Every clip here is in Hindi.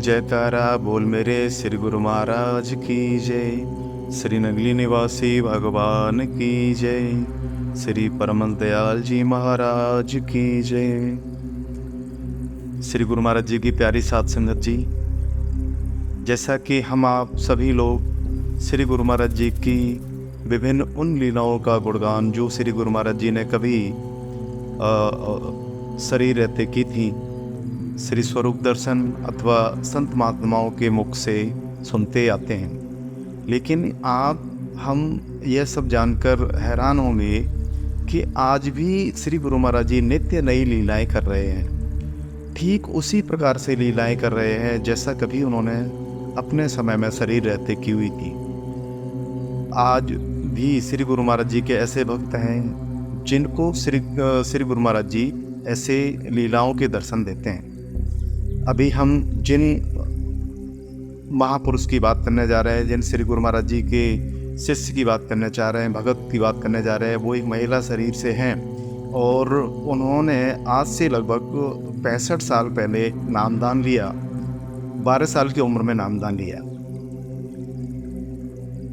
जयकारा बोल मेरे श्री गुरु महाराज की जय। श्री नगली निवासी भगवान की जय। श्री परम दयाल जी महाराज की जय। श्री गुरु महाराज जी की प्यारी साध संगत जी, जैसा कि हम आप सभी लोग श्री गुरु महाराज जी की विभिन्न उन लीलाओं का गुणगान जो श्री गुरु महाराज जी ने कभी शरीर रहते की थी, श्री स्वरूप दर्शन अथवा संत महात्माओं के मुख से सुनते आते हैं। लेकिन हम यह सब जानकर हैरान होंगे कि आज भी श्री गुरु महाराज जी नित्य नई लीलाएं कर रहे हैं। ठीक उसी प्रकार से लीलाएं कर रहे हैं जैसा कभी उन्होंने अपने समय में शरीर रहते की हुई थी। आज भी श्री गुरु महाराज जी के ऐसे भक्त हैं जिनको श्री गुरु महाराज जी ऐसे लीलाओं के दर्शन देते हैं। अभी हम जिन महापुरुष की बात करने जा रहे हैं, जिन श्री गुरु महाराज जी के शिष्य की बात करने चाह रहे हैं, भगत की बात करने जा रहे हैं, वो एक महिला शरीर से हैं और उन्होंने आज से लगभग 65 साल पहले नामदान लिया। 12 साल की उम्र में नामदान लिया।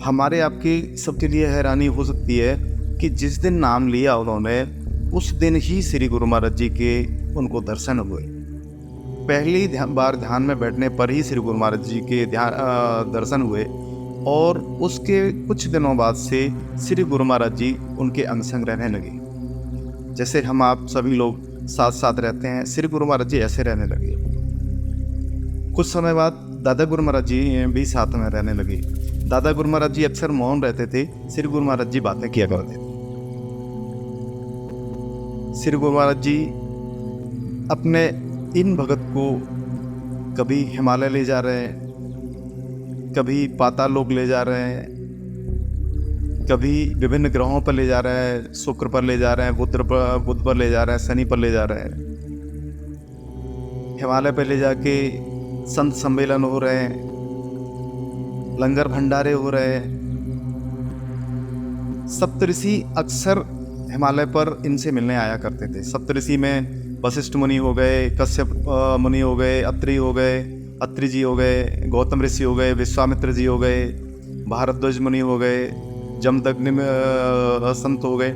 हमारे आपके सबके लिए हैरानी हो सकती है कि जिस दिन नाम लिया उन्होंने, उस दिन ही श्री गुरु महाराज जी के उनको दर्शन हुए। पहली बार ध्यान में बैठने पर ही श्री गुरु महाराज जी के दर्शन हुए और उसके कुछ दिनों बाद से श्री गुरु महाराज जी उनके अंग संग रहने लगे। जैसे हम आप सभी लोग साथ साथ रहते हैं, श्री गुरु महाराज जी ऐसे रहने लगे। कुछ समय बाद दादा गुरु महाराज जी भी साथ में रहने लगे। दादा गुरु महाराज जी अक्सर मौन रहते थे, श्री गुरु महाराज जी बातें किया करते थे। श्री गुरु महाराज जी अपने इन भगत को कभी हिमालय ले जा रहे हैं, कभी पाताल लोक ले जा रहे हैं, कभी विभिन्न ग्रहों पर ले जा रहे हैं, शुक्र पर ले जा रहे हैं, बुध पर ले जा रहे हैं, शनि पर ले जा रहे हैं। हिमालय पर ले जाके संत सम्मेलन हो रहे हैं, लंगर भंडारे हो रहे हैं। सप्तऋषि अक्सर हिमालय पर इनसे मिलने आया करते थे। सप्तऋषि में वशिष्ठ मुनि हो गए, कश्यप मुनि हो गए, अत्रि जी हो गए, गौतम ऋषि हो गए, विश्वामित्र जी हो गए, भारद्वाज मुनि हो गए, जमदग्नि संत हो गए,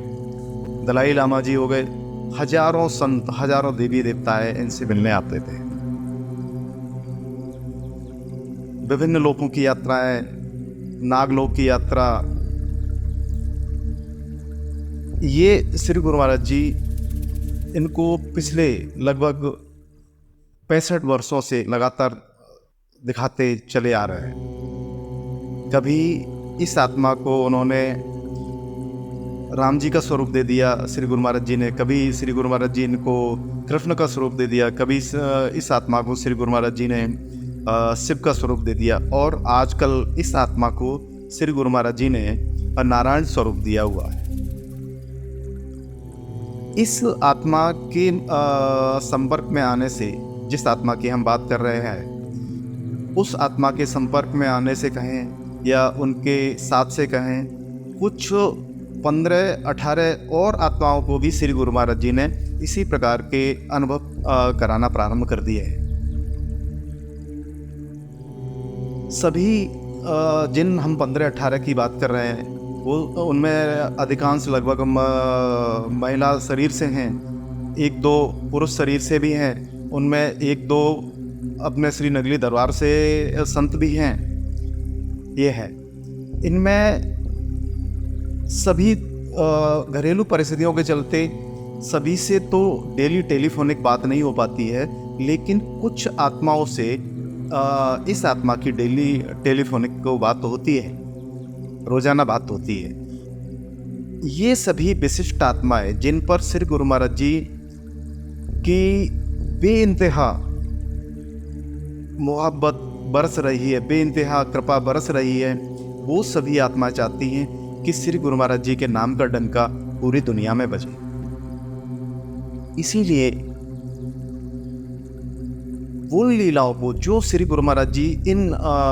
दलाई लामा जी हो गए। हजारों संत, हजारों देवी देवताएं इनसे मिलने आते थे। विभिन्न लोकों की यात्राएं, नागलोक की यात्रा, ये श्री गुरु महाराज जी इनको पिछले लगभग 65 वर्षों से लगातार दिखाते चले आ रहे हैं। कभी इस आत्मा को उन्होंने राम जी का स्वरूप दे दिया श्री गुरु महाराज जी ने, कभी श्री गुरु महाराज जी इनको कृष्ण का स्वरूप दे दिया, कभी इस आत्मा को श्री गुरु महाराज जी ने शिव का स्वरूप दे दिया और आजकल इस आत्मा को श्री गुरु महाराज जी ने नारायण स्वरूप दिया हुआ है। इस आत्मा के संपर्क में आने से, जिस आत्मा की हम बात कर रहे हैं, उस आत्मा के संपर्क में आने से कहें या उनके साथ से कहें, कुछ 15-18 और आत्माओं को भी श्री गुरु महाराज जी ने इसी प्रकार के अनुभव कराना प्रारंभ कर दिए हैं। सभी जिन हम 15-18 की बात कर रहे हैं, वो उनमें अधिकांश लगभग महिला शरीर से हैं, 1-2 पुरुष शरीर से भी हैं, उनमें 1-2 अपने श्री नगली दरबार से संत भी हैं। ये है, इनमें सभी घरेलू परिस्थितियों के चलते सभी से तो डेली टेलीफोनिक बात नहीं हो पाती है, लेकिन कुछ आत्माओं से इस आत्मा की डेली टेलीफोनिक को बात होती है, रोजाना बात होती है। ये सभी विशिष्ट आत्माएं जिन पर श्री गुरु महाराज जी की बेइंतहा मोहब्बत बरस रही है, बेइंतहा कृपा बरस रही है, वो सभी आत्माएं चाहती हैं कि श्री गुरु महाराज जी के नाम का डंका पूरी दुनिया में बजे। इसीलिए वो लीलाओं को जो श्री गुरु महाराज जी इन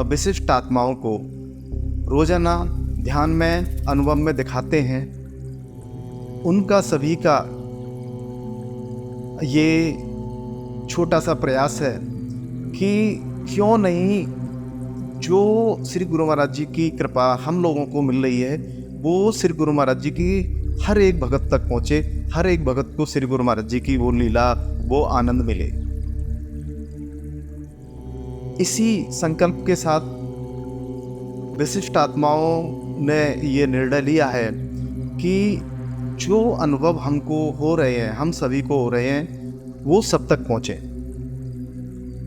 विशिष्ट आत्माओं को रोजाना ध्यान में, अनुभव में दिखाते हैं, उनका सभी का ये छोटा सा प्रयास है कि क्यों नहीं जो श्री गुरु महाराज जी की कृपा हम लोगों को मिल रही है वो श्री गुरु महाराज जी की हर एक भगत तक पहुंचे, हर एक भगत को श्री गुरु महाराज जी की वो लीला, वो आनंद मिले। इसी संकल्प के साथ विशिष्ट आत्माओं ने ये निर्णय लिया है कि जो अनुभव हमको हो रहे हैं, हम सभी को हो रहे हैं, वो सब तक पहुंचे।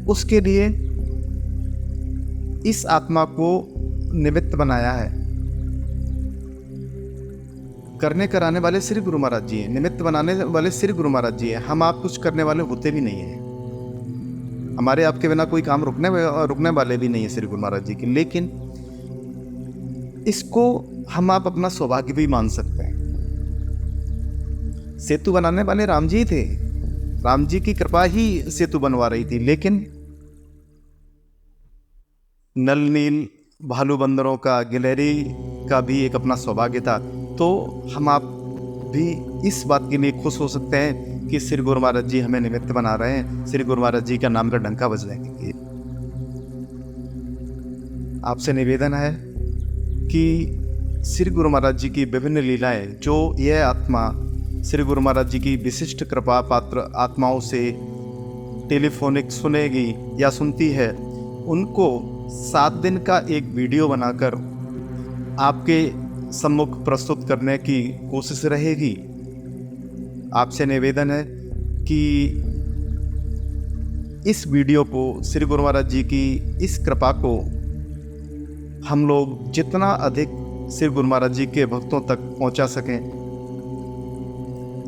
उसके लिए इस आत्मा को निमित्त बनाया है। करने कराने वाले श्री गुरु महाराज जी हैं, निमित्त बनाने वाले श्री गुरु महाराज जी हैं। हम आप कुछ करने वाले होते भी नहीं हैं। हमारे आपके बिना कोई काम रुकने वाले भी नहीं है श्री गुरु महाराज जी की। लेकिन इसको हम आप अपना सौभाग्य भी मान सकते हैं। सेतु बनाने वाले राम जी थे, राम जी की कृपा ही सेतु बनवा रही थी। लेकिन नल नील भालू बंदरों का, गिलहरी का भी एक अपना सौभाग्य था। तो हम आप भी इस बात के लिए खुश हो सकते हैं कि श्री गुरु महाराज जी हमें निमित्त बना रहे हैं, श्री गुरु महाराज जी का नाम का डंका बजने के लिए। आपसे निवेदन है कि श्री गुरु महाराज जी की विभिन्न लीलाएं जो यह आत्मा श्री गुरु महाराज जी की विशिष्ट कृपा पात्र आत्माओं से टेलीफोनिक सुनेगी या सुनती है, उनको 7 दिन का एक वीडियो बनाकर आपके सम्मुख प्रस्तुत करने की कोशिश रहेगी। आपसे निवेदन है कि इस वीडियो को, श्री गुरु महाराज जी की इस कृपा को हम लोग जितना अधिक श्री गुरु महाराज जी के भक्तों तक पहुंचा सकें,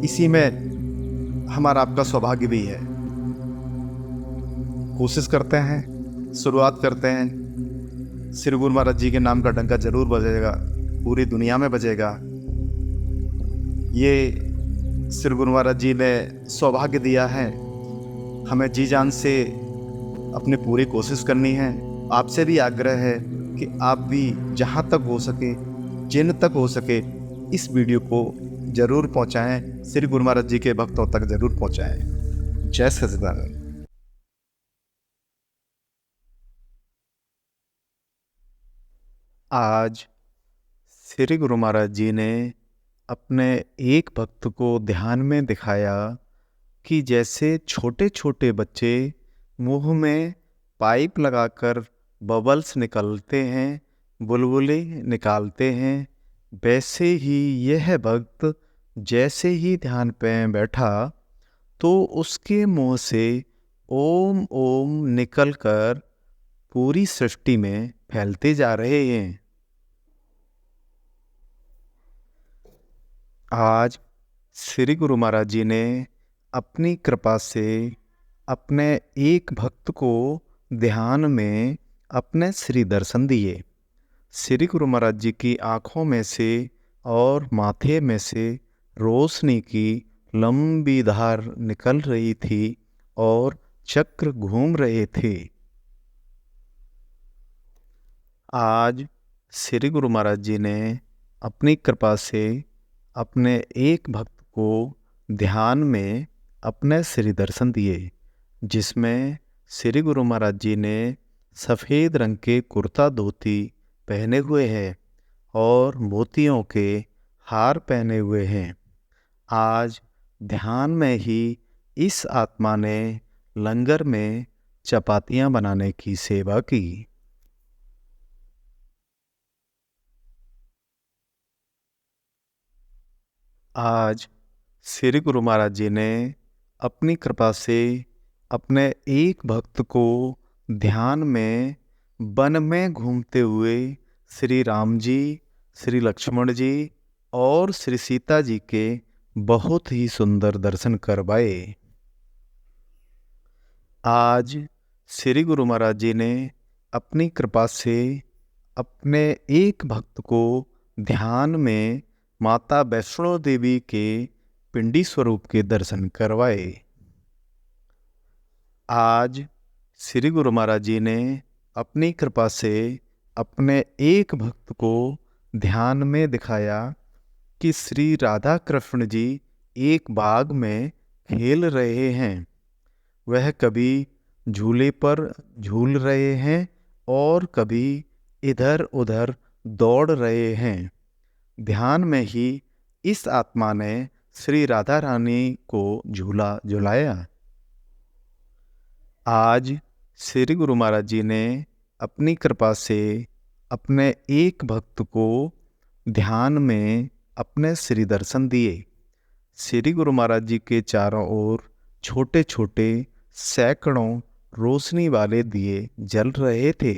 इसी में हमारा आपका सौभाग्य भी है। कोशिश करते हैं, शुरुआत करते हैं। श्री गुरु महाराज जी के नाम का डंका जरूर बजेगा, पूरी दुनिया में बजेगा। ये श्री गुरु महाराज जी ने सौभाग्य दिया है, हमें जी जान से अपनी पूरी कोशिश करनी है। आपसे भी आग्रह है कि आप भी जहाँ तक हो सके, जिन तक हो सके, इस वीडियो को जरूर पहुँचाएँ, श्री गुरु महाराज जी के भक्तों तक जरूर पहुँचाएँ। जय सच्चिदानंद। आज श्री गुरु महाराज जी ने अपने एक भक्त को ध्यान में दिखाया कि जैसे छोटे छोटे बच्चे मुंह में पाइप लगाकर बबल्स निकलते हैं, बुलबुले निकालते हैं, वैसे ही यह भक्त जैसे ही ध्यान पे बैठा तो उसके मुंह से ओम ओम निकलकर पूरी सृष्टि में फैलते जा रहे हैं। आज श्री गुरु महाराज जी ने अपनी कृपा से अपने एक भक्त को ध्यान में अपने श्री दर्शन दिए। श्री गुरु महाराज जी की आँखों में से और माथे में से रोशनी की लंबी धार निकल रही थी और चक्र घूम रहे थे। आज श्री गुरु महाराज जी ने अपनी कृपा से अपने एक भक्त को ध्यान में अपने श्री दर्शन दिए, जिसमें श्री गुरु महाराज जी ने सफ़ेद रंग के कुर्ता धोती पहने हुए हैं और मोतियों के हार पहने हुए हैं। आज ध्यान में ही इस आत्मा ने लंगर में चपातियाँ बनाने की सेवा की। आज श्री गुरु महाराज जी ने अपनी कृपा से अपने एक भक्त को ध्यान में वन में घूमते हुए श्री राम जी, श्री लक्ष्मण जी और श्री सीता जी के बहुत ही सुंदर दर्शन करवाए। आज श्री गुरु महाराज जी ने अपनी कृपा से अपने एक भक्त को ध्यान में माता वैष्णो देवी के पिंडी स्वरूप के दर्शन करवाए। आज श्री गुरु महाराज जी ने अपनी कृपा से अपने एक भक्त को ध्यान में दिखाया कि श्री राधा कृष्ण जी एक बाग में खेल रहे हैं। वह कभी झूले पर झूल रहे हैं और कभी इधर उधर दौड़ रहे हैं। ध्यान में ही इस आत्मा ने श्री राधा रानी को झूला झुलाया। आज श्री गुरु महाराज जी ने अपनी कृपा से अपने एक भक्त को ध्यान में अपने श्री दर्शन दिए। श्री गुरु महाराज जी के चारों ओर छोटे छोटे सैकड़ों रोशनी वाले दिए जल रहे थे।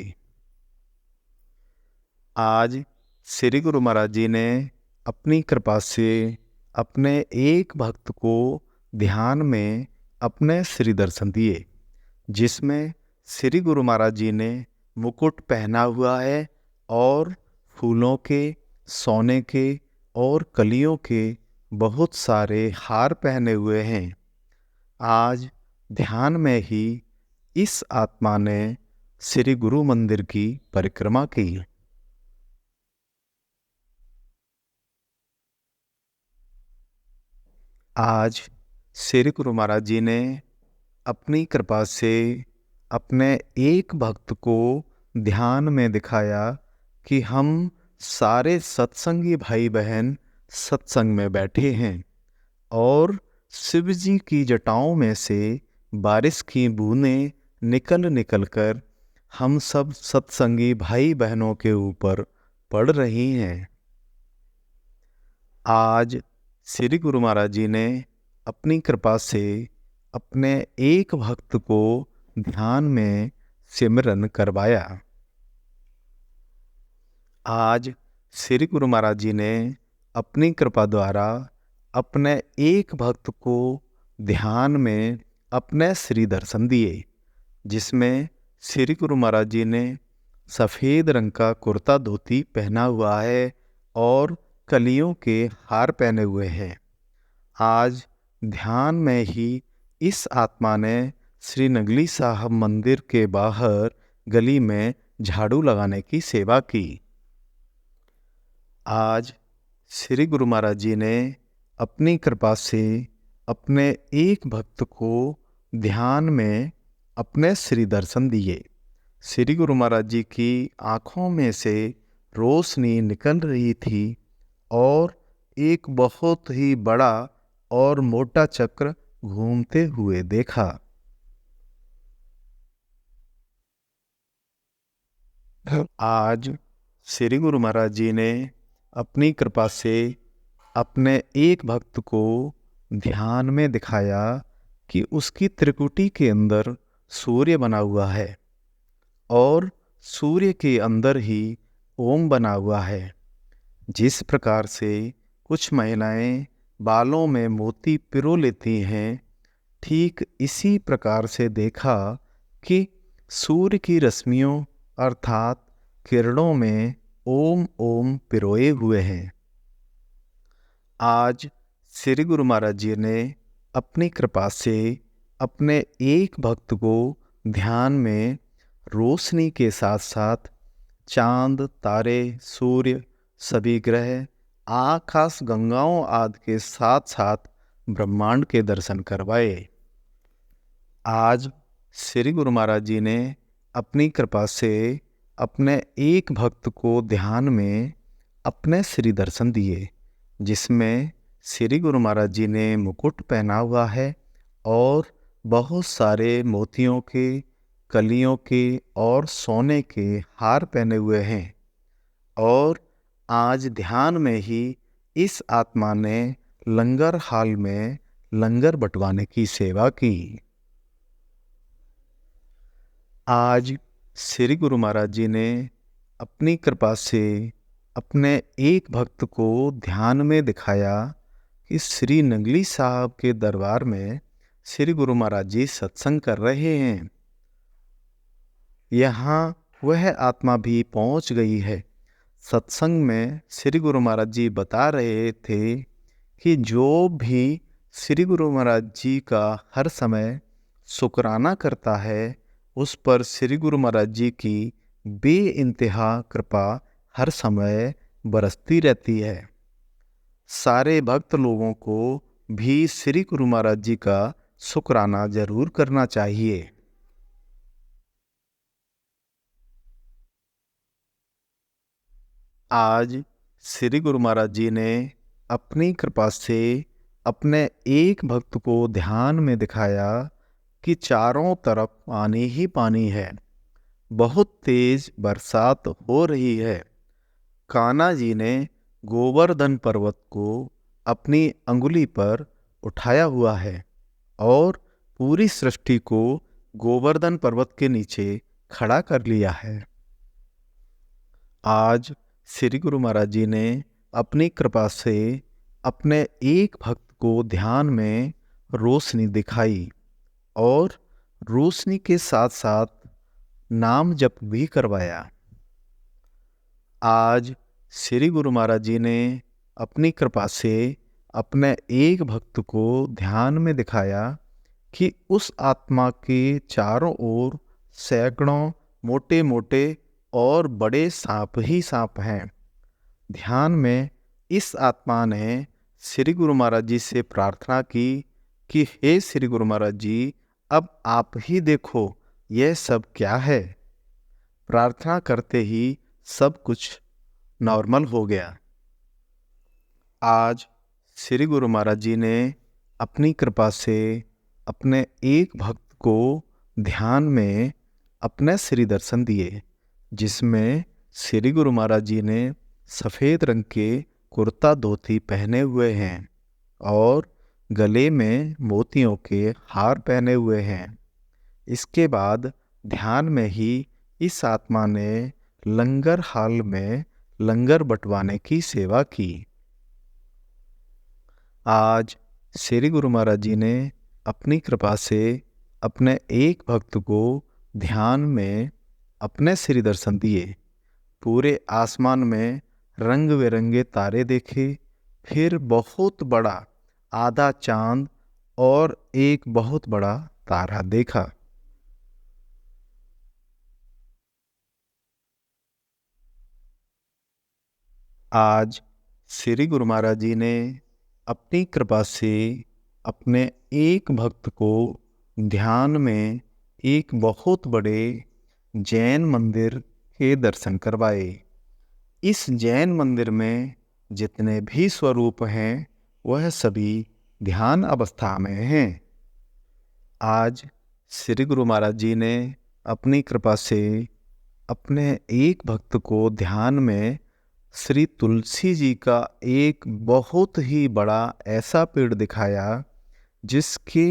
आज श्री गुरु महाराज जी ने अपनी कृपा से अपने एक भक्त को ध्यान में अपने श्री दर्शन दिए, जिसमें श्री गुरु महाराज जी ने मुकुट पहना हुआ है और फूलों के, सोने के और कलियों के बहुत सारे हार पहने हुए हैं। आज ध्यान में ही इस आत्मा ने श्री गुरु मंदिर की परिक्रमा की। आज श्री गुरु महाराज जी ने अपनी कृपा से अपने एक भक्त को ध्यान में दिखाया कि हम सारे सत्संगी भाई बहन सत्संग में बैठे हैं और शिव जी की जटाओं में से बारिश की बूंदें निकल निकल कर हम सब सत्संगी भाई बहनों के ऊपर पड़ रही हैं। आज श्री गुरु महाराज जी ने अपनी कृपा से अपने एक भक्त को ध्यान में सिमरन करवाया। आज श्री गुरु महाराज जी ने अपनी कृपा द्वारा अपने एक भक्त को ध्यान में अपने श्री दर्शन दिए, जिसमें श्री गुरु महाराज जी ने सफ़ेद रंग का कुर्ता धोती पहना हुआ है और कलियों के हार पहने हुए हैं। आज ध्यान में ही इस आत्मा ने श्री नगली साहब मंदिर के बाहर गली में झाड़ू लगाने की सेवा की। आज श्री गुरु महाराज जी ने अपनी कृपा से अपने एक भक्त को ध्यान में अपने श्री दर्शन दिए। श्री गुरु महाराज जी की आँखों में से रोशनी निकल रही थी और एक बहुत ही बड़ा और मोटा चक्र घूमते हुए देखा। आज श्री गुरु महाराज जी ने अपनी कृपा से अपने एक भक्त को ध्यान में दिखाया कि उसकी त्रिकुटी के अंदर सूर्य बना हुआ है और सूर्य के अंदर ही ओम बना हुआ है। जिस प्रकार से कुछ महिलाएं बालों में मोती पिरो लेती हैं, ठीक इसी प्रकार से देखा कि सूर्य की रश्मियों अर्थात किरणों में ओम ओम पिरोए हुए हैं। आज श्री गुरु महाराज जी ने अपनी कृपा से अपने एक भक्त को ध्यान में रोशनी के साथ साथ चांद, तारे, सूर्य, सभी ग्रह, आकाश गंगाओं आदि के साथ साथ ब्रह्मांड के दर्शन करवाए। आज श्री गुरु महाराज जी ने अपनी कृपा से अपने एक भक्त को ध्यान में अपने श्री दर्शन दिए, जिसमें श्री गुरु महाराज जी ने मुकुट पहना हुआ है और बहुत सारे मोतियों के, कलियों के और सोने के हार पहने हुए हैं। और आज ध्यान में ही इस आत्मा ने लंगर हाल में लंगर बंटवाने की सेवा की। आज श्री गुरु महाराज जी ने अपनी कृपा से अपने एक भक्त को ध्यान में दिखाया कि श्री नगली साहब के दरबार में श्री गुरु महाराज जी सत्संग कर रहे हैं। यहाँ वह आत्मा भी पहुँच गई है। सत्संग में श्री गुरु महाराज जी बता रहे थे कि जो भी श्री गुरु महाराज जी का हर समय शुक्राना करता है, उस पर श्री गुरु महाराज जी की बेइंतहा कृपा हर समय बरसती रहती है। सारे भक्त लोगों को भी श्री गुरु महाराज जी का शुक्राना जरूर करना चाहिए। आज श्री गुरु महाराज जी ने अपनी कृपा से अपने एक भक्त को ध्यान में दिखाया कि चारों तरफ पानी ही पानी है, बहुत तेज बरसात हो रही है। कान्हा जी ने गोवर्धन पर्वत को अपनी अंगुली पर उठाया हुआ है और पूरी सृष्टि को गोवर्धन पर्वत के नीचे खड़ा कर लिया है। आज श्री गुरु महाराज जी ने अपनी कृपा से अपने एक भक्त को ध्यान में रोशनी दिखाई और रोशनी के साथ साथ नाम जप भी करवाया। आज श्री गुरु महाराज जी ने अपनी कृपा से अपने एक भक्त को ध्यान में दिखाया कि उस आत्मा के चारों ओर सैकड़ों मोटे मोटे और बड़े सांप ही सांप हैं। ध्यान में इस आत्मा ने श्री गुरु महाराज जी से प्रार्थना की कि हे श्री गुरु महाराज जी, अब आप ही देखो यह सब क्या है। प्रार्थना करते ही सब कुछ नॉर्मल हो गया। आज श्री गुरु महाराज जी ने अपनी कृपा से अपने एक भक्त को ध्यान में अपने श्री दर्शन दिए, जिसमें श्री गुरु महाराज जी ने सफ़ेद रंग के कुर्ता धोती पहने हुए हैं और गले में मोतियों के हार पहने हुए हैं। इसके बाद ध्यान में ही इस आत्मा ने लंगर हाल में लंगर बंटवाने की सेवा की। आज श्री गुरु महाराज जी ने अपनी कृपा से अपने एक भक्त को ध्यान में अपने श्री दर्शन दिए। पूरे आसमान में रंग बिरंगे तारे देखे, फिर बहुत बड़ा आधा चांद और एक बहुत बड़ा तारा देखा। आज श्री गुरु महाराज जी ने अपनी कृपा से अपने एक भक्त को ध्यान में एक बहुत बड़े जैन मंदिर के दर्शन करवाए। इस जैन मंदिर में जितने भी स्वरूप हैं वह सभी ध्यान अवस्था में हैं। आज श्री गुरु महाराज जी ने अपनी कृपा से अपने एक भक्त को ध्यान में श्री तुलसी जी का एक बहुत ही बड़ा ऐसा पेड़ दिखाया जिसके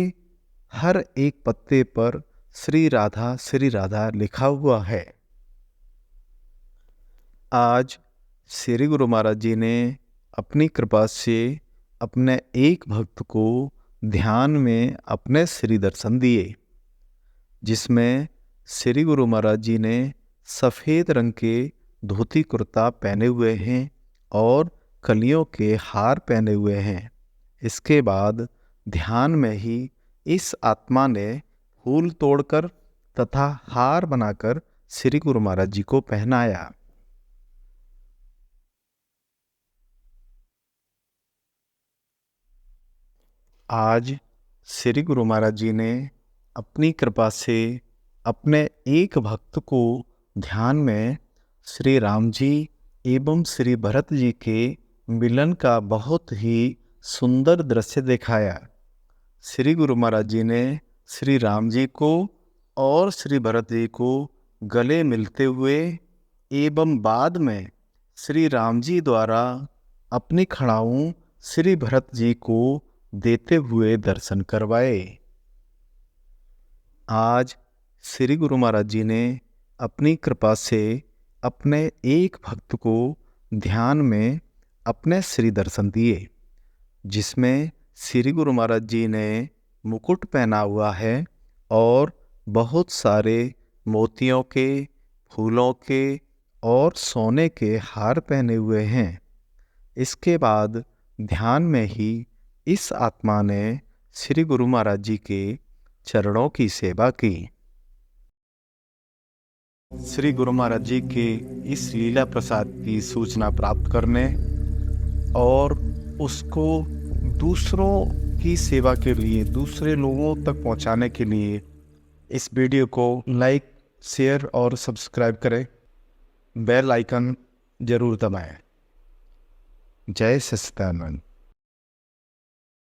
हर एक पत्ते पर श्री राधा लिखा हुआ है। आज श्री गुरु महाराज जी ने अपनी कृपा से अपने एक भक्त को ध्यान में अपने श्री दर्शन दिए, जिसमें श्री गुरु महाराज जी ने सफ़ेद रंग के धोती कुर्ता पहने हुए हैं और कलियों के हार पहने हुए हैं। इसके बाद ध्यान में ही इस आत्मा ने फूल तोड़कर तथा हार बनाकर श्री गुरु महाराज जी को पहनाया। आज श्री गुरु महाराज जी ने अपनी कृपा से अपने एक भक्त को ध्यान में श्री राम जी एवं श्री भरत जी के मिलन का बहुत ही सुंदर दृश्य दिखाया। श्री गुरु महाराज जी ने श्री राम जी को और श्री भरत जी को गले मिलते हुए एवं बाद में श्री राम जी द्वारा अपनी खड़ाऊं श्री भरत जी को देते हुए दर्शन करवाए। आज श्री गुरु महाराज जी ने अपनी कृपा से अपने एक भक्त को ध्यान में अपने श्री दर्शन दिए, जिसमें श्री गुरु महाराज जी ने मुकुट पहना हुआ है और बहुत सारे मोतियों के, फूलों के और सोने के हार पहने हुए हैं। इसके बाद ध्यान में ही इस आत्मा ने श्री गुरु महाराज जी के चरणों की सेवा की। श्री गुरु महाराज जी के इस लीला प्रसाद की सूचना प्राप्त करने और उसको दूसरों की सेवा के लिए, दूसरे लोगों तक पहुंचाने के लिए इस वीडियो को लाइक, शेयर और सब्सक्राइब करें। बेल आइकन जरूर दबाएं। जय सच्चिदानंद।